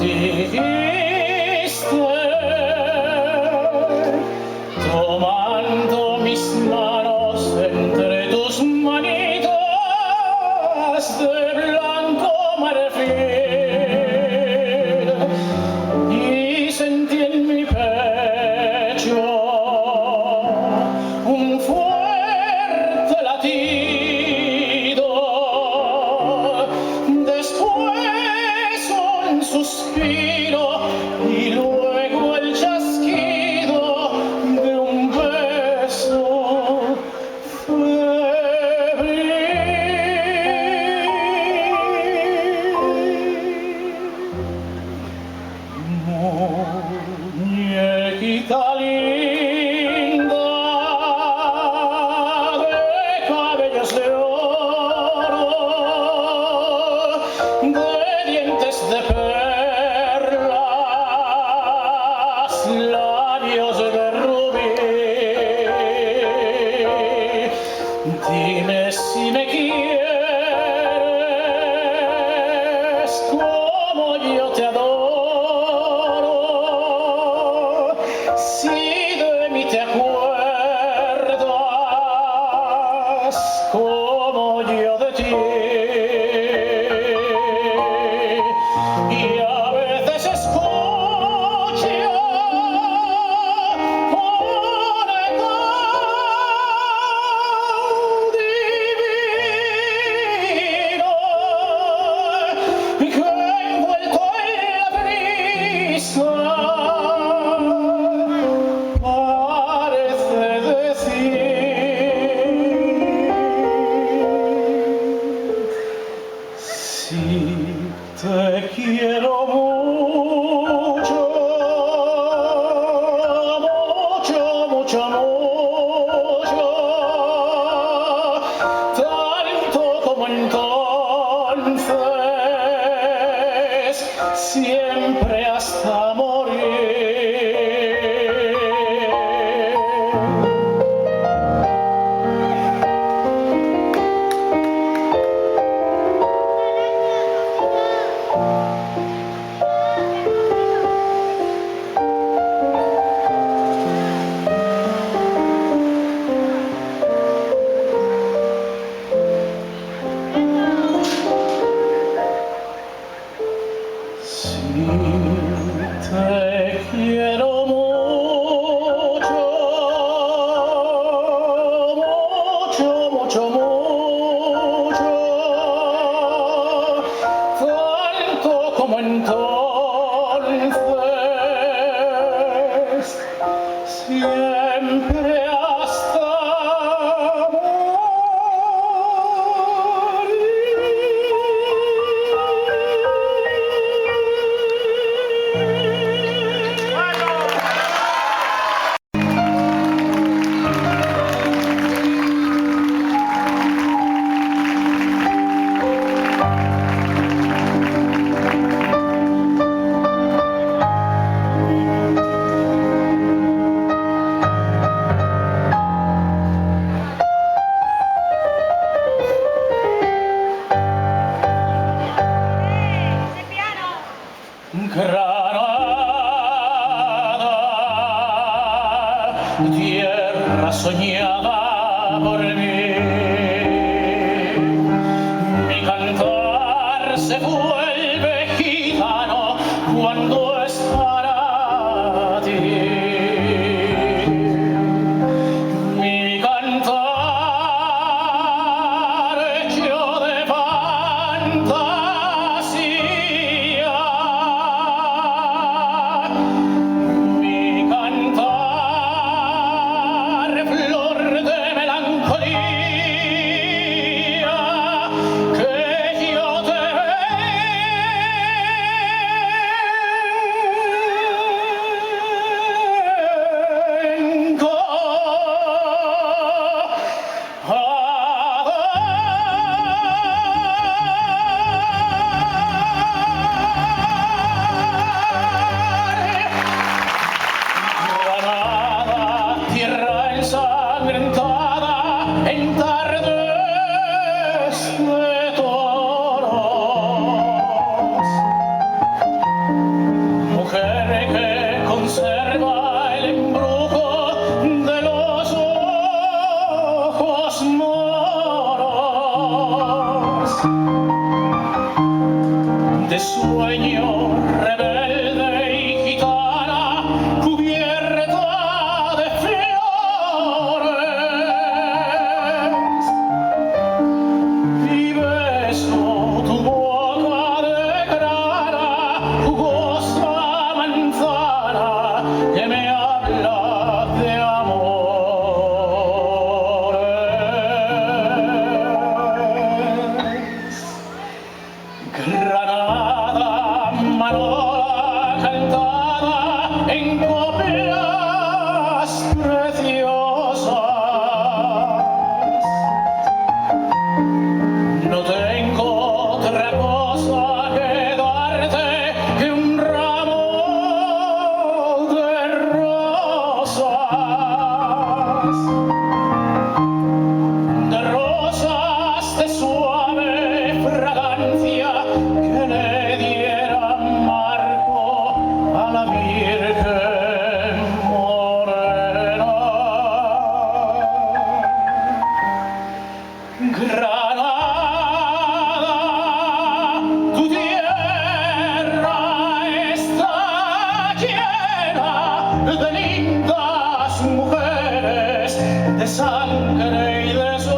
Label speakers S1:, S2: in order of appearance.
S1: Dijiste, tomando mis manos entre tus manitas de blanco marfil, y sentí en mi pecho un fuerte latido, después un suspiro y luego el chasquido de un beso muñequita linda de cabellos de oro, de dientes de perlas, labios de rubí. Dime si me quieres como yo te adoro, si de mí te acuerdas como yo de ti. Y a veces escucho un eco divino que envuelto en la brisa parece decir: si te quiero mucho, mucho, mucho, mucho, tanto como entonces, siempre hasta morir. Si te quiero mucho, mucho, mucho, mucho, tanto como entonces, siempre hasta Granada, tierra soñada por mí, mi cantar se vuelve gitano cuando es para ti. Mi cantar hecho de fantasía, mi cantar flor de melancolía, que yo te sueño rebelde y gitana, cubierta de flores, y beso tu boca de grana, jugosa manzana que me habla de amores. Granada, Manola cantada en coplas preciosas. No tengo otra cosa que darte que un ramo de rosas. De rosas de suave fragancia que le dieran marco a la Virgen morena. Granada, tu tierra está llena de lindas mujeres, de sangre y de sol.